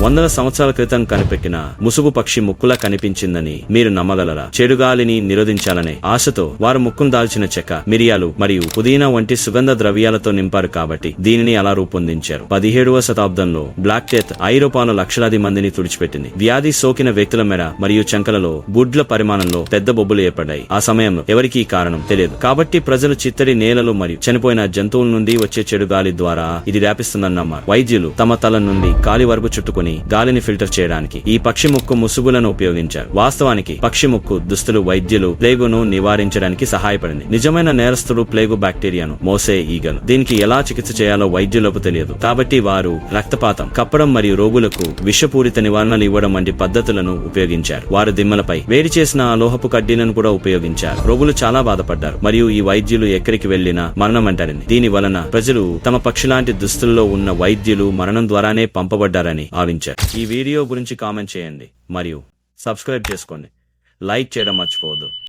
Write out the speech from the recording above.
వందల సంవత్సరాల క్రితం కనిపెట్టిన ముసుగు పక్షి ముక్కులా కనిపించిందని మీరు నమ్మగలరా? చెడుగాలిని నిరోధించాలనే ఆశతో వారు ముక్కును దాల్చిన చెక్క, మిరియాలు మరియు పుదీనా వంటి సుగంధ ద్రవ్యాలతో నింపారు కాబట్టి దీనిని అలా రూపొందించారు. 17వ శతాబ్దంలో బ్లాక్ డెత్ ఐరోపాలో లక్షలాది మందిని తుడిచిపెట్టింది. వ్యాధి సోకిన వ్యక్తుల మెడ మరియు చంకలలో బుడ్ల పరిమాణంలో పెద్ద బొబ్బులు ఏర్పడ్డాయి. ఆ సమయంలో ఎవరికీ కారణం తెలియదు కాబట్టి ప్రజలు చిత్తడి నేలలు మరియు చనిపోయిన జంతువుల నుండి వచ్చే చెడు గాలి ద్వారా ఇది వ్యాపిస్తుందని నమ్మారు. వైద్యులు తమ తల నుండి కాలి వరకు చుట్టుకుని గాలిని ఫిల్టర్ చేయడానికి ఈ పక్షి ముక్కు ముసుగులను ఉపయోగించారు. వాస్తవానికి పక్షి ముక్కు దుస్తులు వైద్యులు ప్లేగును నివారించడానికి సహాయపడింది. నిజమైన నేరస్తులు ప్లేగు బ్యాక్టీరియాను మోసే ఈగలు. దీనికి ఎలా చికిత్స చేయాలో వైద్యులకు తెలియదు కాబట్టి వారు రక్తపాతం కప్పడం మరియు రోగులకు విషపూరిత నివారణలు ఇవ్వడం వంటి పద్ధతులను ఉపయోగించారు. వారు దిమ్మలపై వేడి చేసిన లోహపు కడ్డీలను కూడా ఉపయోగించారు. రోగులు చాలా బాధపడ్డారు మరియు ఈ వైద్యులు ఎక్కడికి వెళ్లినా మరణం అంటారని. దీని వలన ప్రజలు తమ పక్షిలాంటి దుస్తుల్లో ఉన్న వైద్యులు మరణం ద్వారానే పంపబడ్డారని భావించారు. ఈ వీడియో గురించి కామెంట్ చేయండి మరియు సబ్స్క్రైబ్ చేసుకోండి. లైక్ చేయడం మర్చిపోవద్దు.